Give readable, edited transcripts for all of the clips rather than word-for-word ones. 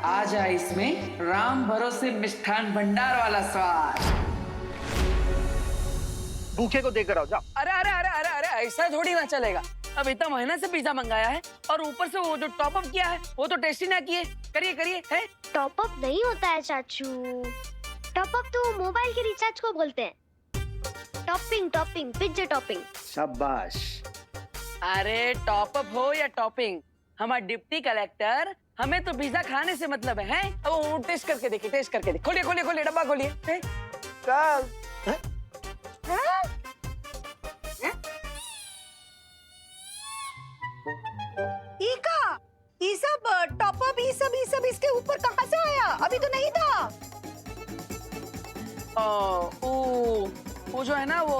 आ जाए इसमें राम भरोसे मिष्ठान भंडार वाला स्वाद। भूखे को देकर आओ, जाओ। अरे अरे अरे अरे अरे ऐसा थोड़ी ना चलेगा। अब इतना महीने से पिज्जा मंगाया है और ऊपर से वो जो टॉप अप किया है वो तो टेस्ट ही ना किए। करिए करिए। है टॉप अप नहीं होता है चाचू, टॉप अप तो मोबाइल के रिचार्ज को बोलते हैं। Topping topping pizza topping. शाबाश। अरे टॉप अप हो या टॉपिंग, हमारा डिप्टी कलेक्टर हमें तो पिज्जा खाने से मतलब है। अब वो टेस्ट करके देखिए, टेस्ट करके देखिए। खोलिए खोलिए खोलिए, डब्बा खोलिए। ये सब टॉप अप ये सब इसके ऊपर कहाँ से आया? अभी तो नहीं था। वो जो है ना वो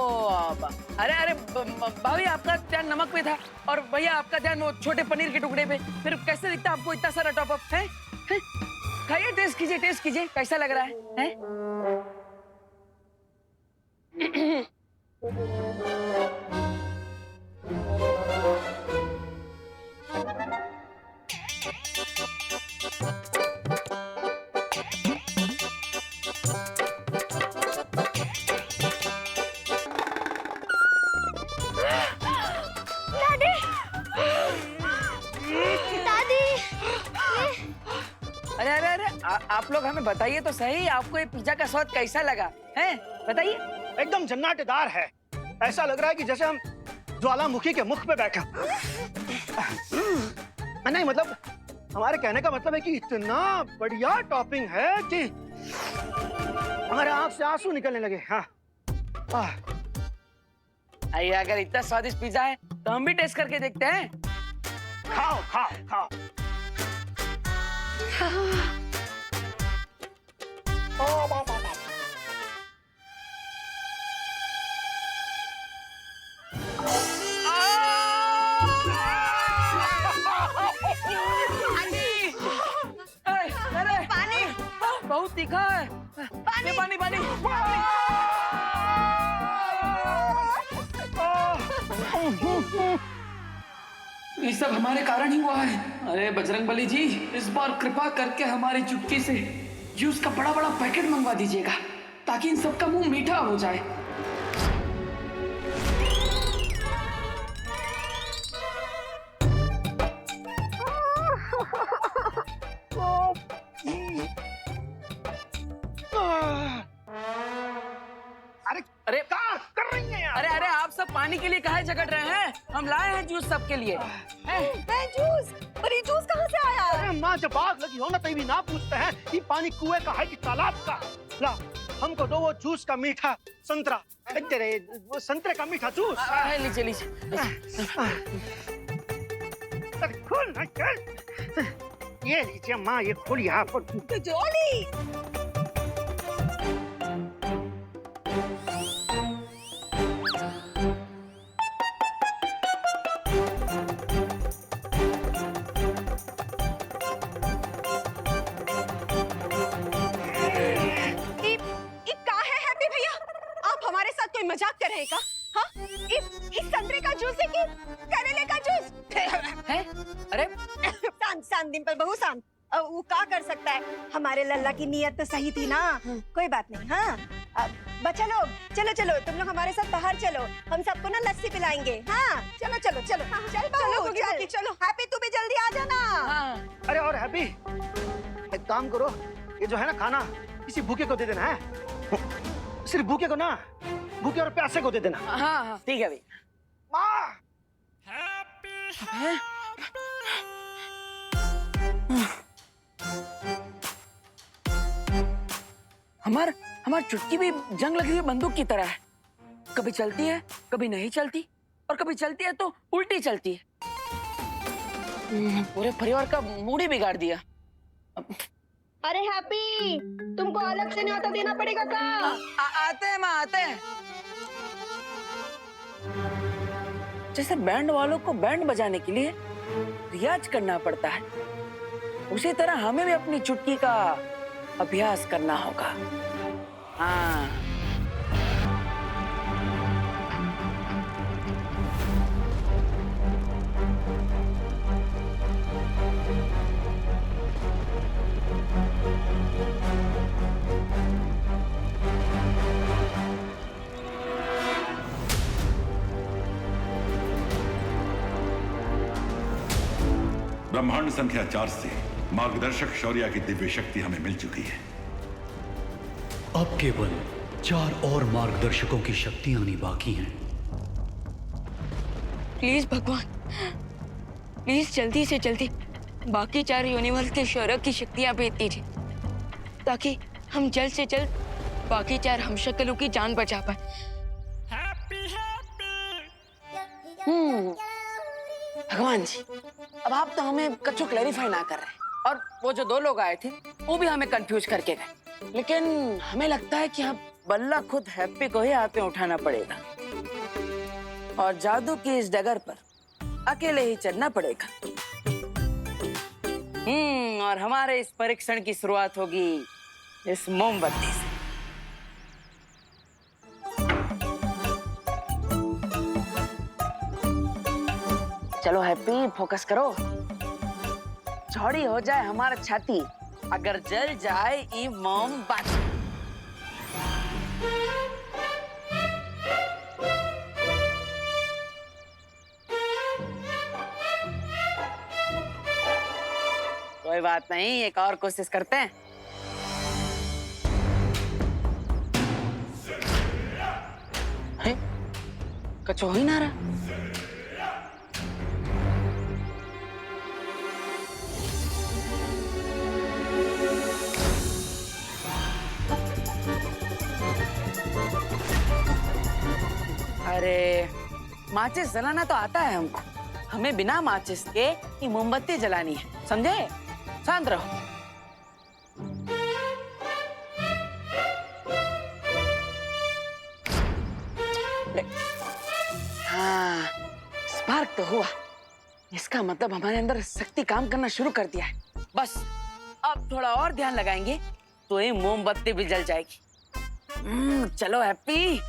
अरे अरे भाभी आपका ध्यान नमक पे था और भैया आपका ध्यान वो छोटे पनीर के टुकड़े पे। फिर कैसे दिखता आपको इतना सारा टॉप अप है? खाइए, टेस्ट कीजिए कैसा लग रहा है? अरे अरे अरे आप लोग हमें बताइए तो सही, आपको ये पिज्जा का स्वाद कैसा लगा है? बताइए। एकदम जन्नाटेदार है। ऐसा लग रहा है कि जैसे हम ज्वालामुखी के मुख पे बैठे। नहीं मतलब हमारे कहने का मतलब है कि इतना बढ़िया टॉपिंग है कि हमारे आंख से आंसू निकलने लगे। हाँ आइए, अगर इतना स्वादिष्ट पिज्जा है तो हम भी टेस्ट करके देखते हैं। खाओ खाओ खाओ। अरे पानी बहुत तीखा है। पानी पानी। ये सब हमारे कारण ही हुआ है। अरे बजरंगबली जी, इस बार कृपा करके हमारी चुटकी से जूस का बड़ा बड़ा पैकेट मंगवा दीजिएगा ताकि इन सबका मुंह मीठा हो जाए। अरे क्या कर रही हैं यार? अरे अरे आप सब पानी के लिए काहे झगड़ रहे हैं? हम लाए हैं जूस सबके लिए। जूस? और ये जूस कहाँ से आया? अरे माँ, जब आग लगी हो ना तभी ना पूछते हैं कि पानी कुएं का है कि तालाब का। ला हमको दो वो जूस का मीठा संतरा। तेरे वो संतरे का मीठा जूस। लीजिए। खोल ना, चल। ये लीजिए माँ, ये खोलिए आप। जोली मजाक कर रहे का? हाँ? इस संतरे का जूस है कि करेले का जूस? है? अरे शांत डिंपल बहू शांत। वो क्या कर सकता है? हमारे लल्ला की नीयत तो सही थी ना। कोई बात नहीं। हाँ बच्चा लोग चलो तुम लोग हमारे साथ बाहर चलो, हम सबको ना लस्सी पिलाएंगे। हाँ चलो चलो। हैप्पी तू भी जल्दी आ जाना। अरे और हैप्पी, एक काम करो, ये जो है ना खाना किसी भूखे को दे देना है। सिर्फ भूखे को ना, भूखे और प्यासे को दे देना। हाँ ठीक है भाई। माँ हमार चुटकी भी जंग लगी हुई बंदूक की तरह है। कभी चलती है, कभी नहीं चलती, और कभी चलती है तो उल्टी चलती है। पूरे परिवार का मूड ही बिगाड़ दिया। अरे हैप्पी, तुमको अलग से न्योता देना पड़ेगा का? आते हैं माँ, आते हैं। जैसे बैंड वालों को बैंड बजाने के लिए रियाज करना पड़ता है, उसी तरह हमें भी अपनी चुटकी का अभ्यास करना होगा। हाँ ब्रह्मांड संख्या 4 से मार्गदर्शक शौर्य की दिव्य शक्ति हमें मिल चुकी है। अब केवल 4 और मार्गदर्शकों की शक्तियां आनी बाकी हैं। प्लीज भगवान, प्लीज जल्दी से जल्दी बाकी 4 यूनिवर्स के शौर्य की शक्तियां भेज दीजिए, ताकि हम जल्द से जल्द बाकी 4 हमशक्लों की जान बचा पाए। भगवान जी, अब आप तो हमें कछु क्लैरिफाई ना कर रहे, और वो जो 2 लोग आए थे वो भी हमें कंफ्यूज करके गए। लेकिन हमें लगता है कि हम बल्ला खुद हैप्पी को ही हाथ में उठाना पड़ेगा और जादू की इस डगर पर अकेले ही चलना पड़ेगा। और हमारे इस परीक्षण की शुरुआत होगी इस मोमबत्ती से। चलो हैप्पी, फोकस करो। चौड़ी हो जाए हमारा छाती, अगर जल जाए ये मोमबत्ती। कोई बात नहीं, एक और कोशिश करते हैं। कुछ हो ही ना रहा। अरे माचिस जलाना तो आता है हमको, हमें बिना माचिस के ये मोमबत्ती जलानी है, समझे? शांत रहो। हाँ, स्पार्क तो हुआ। इसका मतलब हमारे अंदर शक्ति काम करना शुरू कर दिया है। बस अब थोड़ा और ध्यान लगाएंगे तो ये मोमबत्ती भी जल जाएगी। चलो हैप्पी।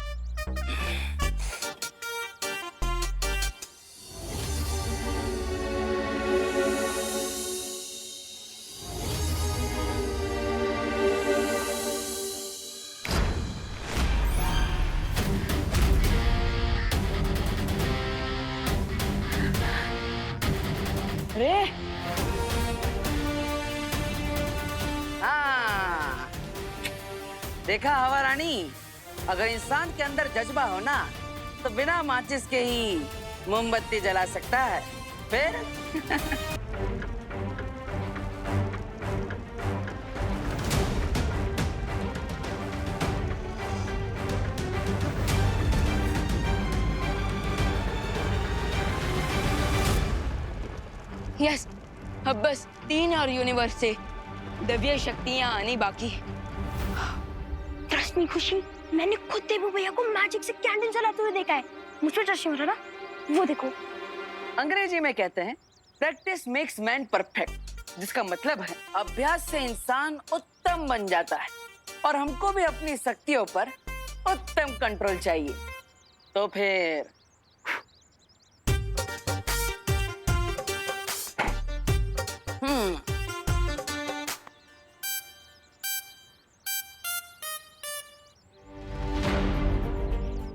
अरे हाँ, देखा हवा रानी, अगर इंसान के अंदर जज्बा हो ना तो बिना माचिस के ही मोमबत्ती जला सकता है। फिर यस, अब बस 3 और यूनिवर्स से दिव्य शक्तियां आनी बाकी है। ट्रस्ट मी खुशी, मैंने खुद देवू भैया को मैजिक से कैंडल जलाते हुए देखा है। मुझ पे ट्रस्ट नहीं हो रहा ना? वो देखो। अंग्रेजी में कहते हैं प्रैक्टिस मेक्स मैन परफेक्ट, जिसका मतलब है अभ्यास से इंसान उत्तम बन जाता है। और हमको भी अपनी शक्तियों पर उत्तम कंट्रोल चाहिए। तो फिर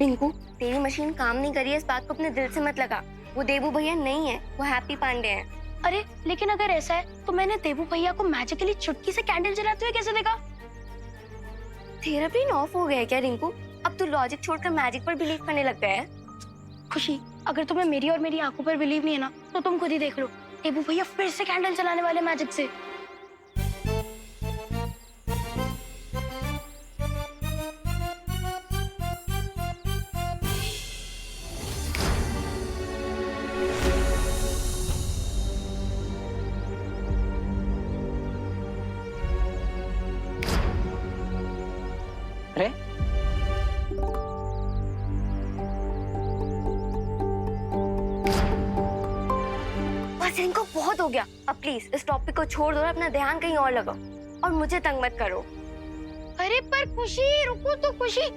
रिंकू, तेरी मशीन काम नहीं करी है, इस बात को अपने दिल से मत लगा। वो देवू भैया नहीं है, वो हैप्पी पांडे हैं। अरे लेकिन अगर ऐसा है तो मैंने देवू भैया को मैजिकली चुटकी से कैंडल जलाते हुए कैसे देखा? तेरा ब्रेन ऑफ हो गया है क्या रिंकू? अब तू लॉजिक छोड़कर मैजिक पर बिलीव करने लग गया है। खुशी, अगर तुम्हें मेरी और मेरी आंखों पर बिलीव नहीं है ना तो तुम खुद ही देख लो। देवू भैया फिर से कैंडल जलाने वाले मैजिक से। अरे बस इनको बहुत हो गया। अब प्लीज इस टॉपिक को छोड़ दो और अपना ध्यान कहीं और लगाओ, और मुझे तंग मत करो। अरे पर खुशी, रुको तो खुशी।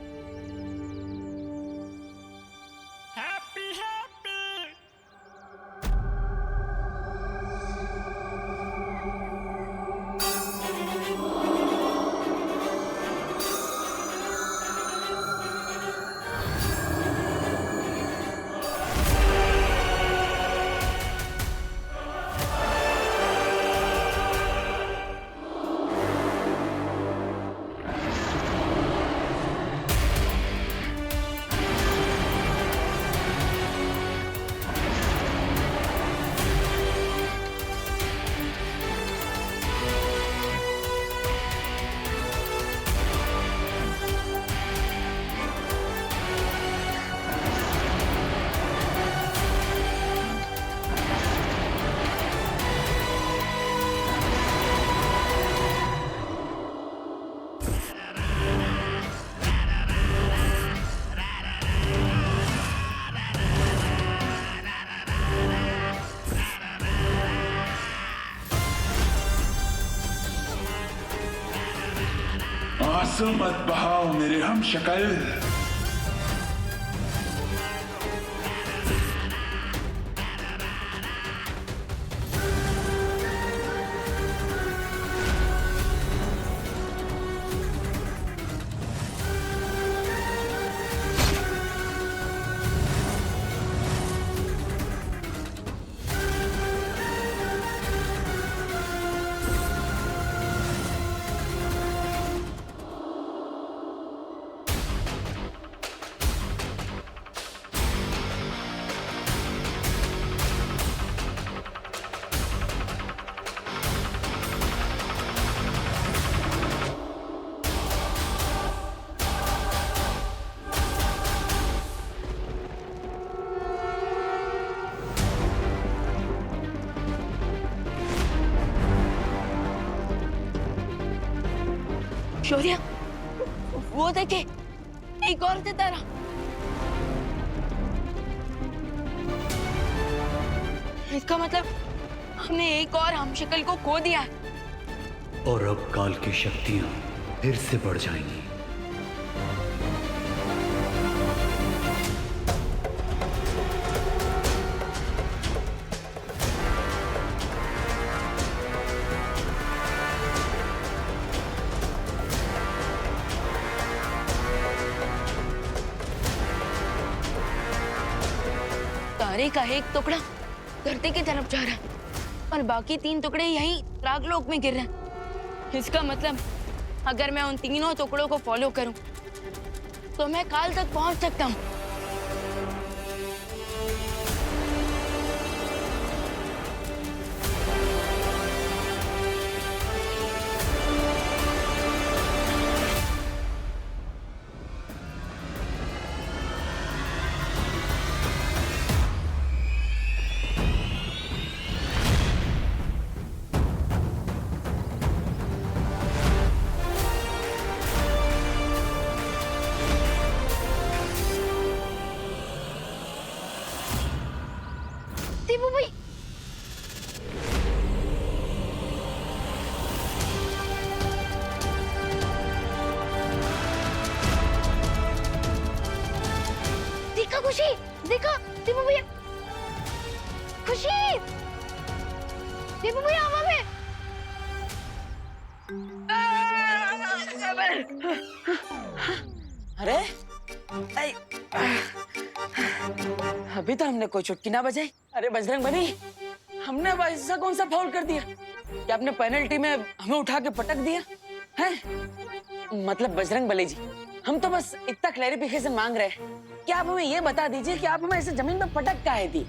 आंसू मत बहाओ मेरे हम शक्ल। शौर्य, वो देखे, एक और सितारा। इसका मतलब हमने एक और हमशक्ल को खो दिया है। और अब काल की शक्तियां फिर से बढ़ जाएंगी। तारे का एक टुकड़ा धरती की तरफ जा रहा है और बाकी 3 टुकड़े यहीं रागलोक में गिर रहे हैं। इसका मतलब अगर मैं उन तीनों टुकड़ों को फॉलो करूं तो मैं काल तक पहुंच सकता हूं। दीपू भाई, देखा खुशी, देखा दीपू भैया, खुशी, दीपू भैया हवा में। अरे अभी तो हमने कोई चुटकी ना बजाई। अरे बजरंगबली, हमने अब ऐसा कौन सा फाउल कर दिया कि आपने पेनल्टी में हमें उठा के पटक दिया है? मतलब बजरंगबली जी, हम तो बस इतना क्लैरिफिकेशन मांग रहे हैं कि आप हमें ये बता दीजिए कि आप हमें ऐसे जमीन पर पटक काहे दी,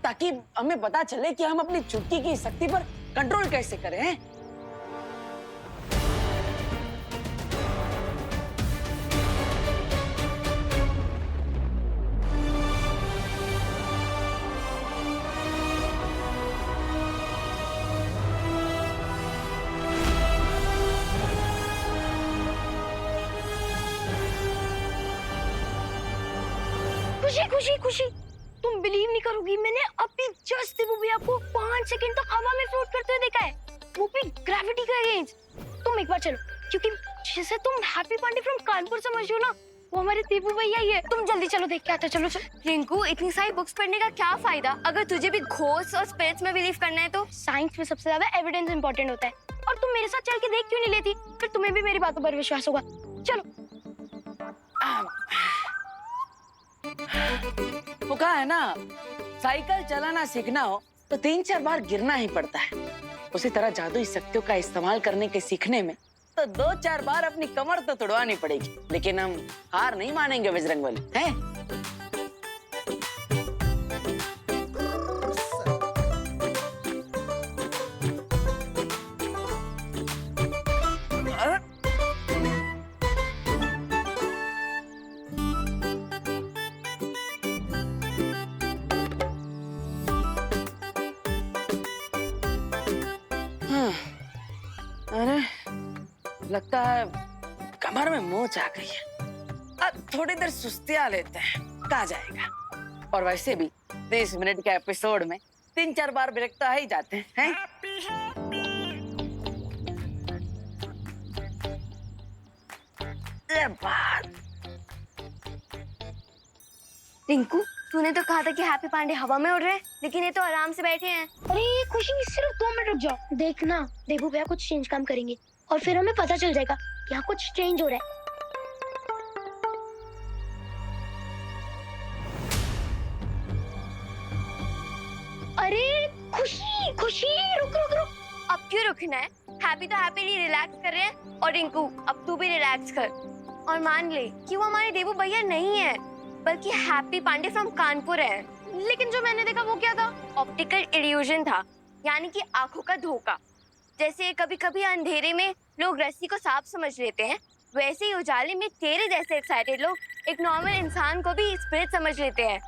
ताकि हमें पता चले कि हम अपनी चुटकी की शक्ति पर कंट्रोल कैसे करें। हैं? खुशी खुशी खुशी, तुम बिलीव नहीं करोगी, मैंने अभी जस्ट दीपू भैया को 5 सेकंड तक हवा में फ्लोट करते हुए देखा है, वो भी ग्रेविटी के अगेंस्ट। तुम एक बार चलो, क्योंकि जिसे तुम हैप्पी पांडे फ्रॉम कानपुर समझ हो ना, वो हमारे दीपू भैया ही है। तुम जल्दी चलो, देख के आते। चलो चलो। रिंकू, इतनी सारी बुक्स पढ़ने का क्या फायदा अगर तुझे भी घोस्ट और स्पिरिट्स में बिलीव करना है तो? साइंस में सबसे ज्यादा एविडेंस इंपॉर्टेंट होता है, और तुम मेरे साथ चल के देख क्यों नहीं लेती? फिर तुम्हें भी मेरी बातों पर विश्वास होगा। चलो। वो कहा है ना, साइकिल चलाना सीखना हो तो 3-4 बार गिरना ही पड़ता है। उसी तरह जादुई शक्तियों का इस्तेमाल करने के सीखने में तो 2-4 बार अपनी कमर तो तुड़वानी पड़ेगी, लेकिन हम हार नहीं मानेंगे बजरंगबली, हैं? अरे लगता है कमर में मोच आ गई है। अब थोड़ी देर सुस्तिया लेते हैं, कहा जाएगा। और वैसे भी 30 मिनट के एपिसोड में 3-4 बार ब्रेक तो आ ही जाते हैं। अरे बात। रिंकू, तूने तो कहा था कि हैप्पी पांडे हवा में उड़ रहे हैं, लेकिन ये तो आराम से बैठे हैं। अरे खुशी सिर्फ 2 मिनट रुक जाओ। देखना देवू भैया कुछ चेंज काम करेंगे और फिर हमें पता चल जाएगा कि यहाँ कुछ चेंज हो रहा है। अरे खुशी खुशी रुक रुक रुक। अब क्यों रुकना है? हैप्पी तो हैप्पीली रिलैक्स कर रहे हैं। और रिंकू, अब तू भी रिलैक्स कर और मान ले कि वो हमारे देवू भैया नहीं है, बल्कि हैप्पी पांडे फ्रॉम कानपुर है। लेकिन जो मैंने देखा वो क्या था? ऑप्टिकल इल्यूजन था, यानी कि आंखों का धोखा। जैसे कभी कभी अंधेरे में लोग रस्सी को सांप समझ लेते हैं, वैसे ही उजाले में तेरे जैसे एक्साइटेड लोग एक नॉर्मल इंसान को भी स्पिरिट समझ लेते हैं।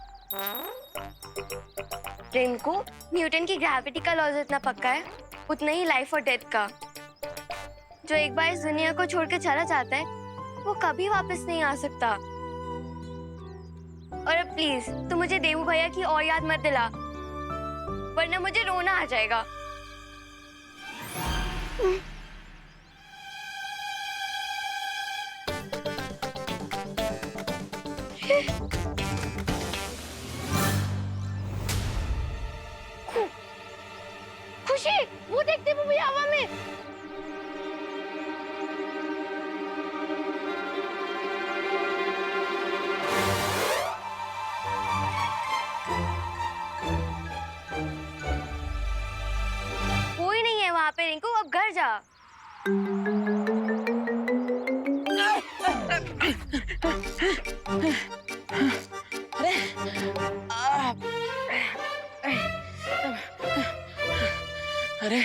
रिंकू, न्यूटन की ग्रेविटी का लॉ जितना पक्का है, उतना ही लाइफ और डेथ का। जो एक बार इस दुनिया को छोड़कर चला जाता है, वो कभी वापस नहीं आ सकता। और अब प्लीज तू मुझे देवू भैया की और याद मत दिला, वरना मुझे रोना आ जाएगा। खुशी वो देख देवू भैया हवा में। कोई नहीं है वहां पे रिंकू, अब घर जा। अरे अरे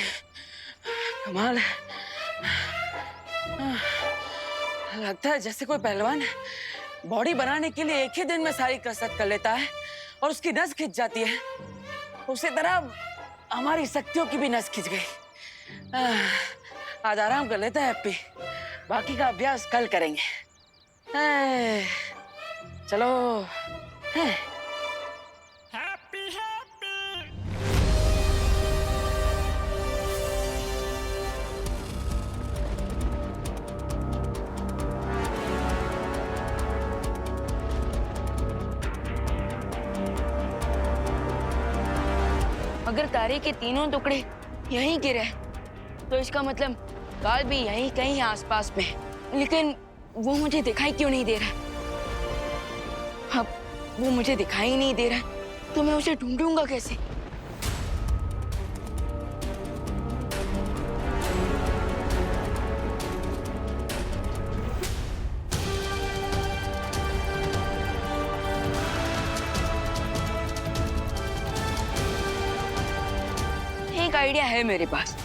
कमाल है। लगता है जैसे कोई पहलवान बॉडी बनाने के लिए एक ही दिन में सारी कसरत कर लेता है और उसकी नस खिंच जाती है। उसी तरह हमारी शक्तियों की भी नस खिंच गई। आज आराम कर लेता है हैप्पी, बाकी का अभ्यास कल करेंगे। चलो। अगर तारे के तीनों टुकड़े यहीं गिरे तो इसका मतलब काल भी यहीं कहीं आसपास में है। लेकिन वो मुझे दिखाई क्यों नहीं दे रहा? अब वो मुझे दिखाई नहीं दे रहा तो मैं उसे ढूंढूंगा कैसे? एक आइडिया है मेरे पास।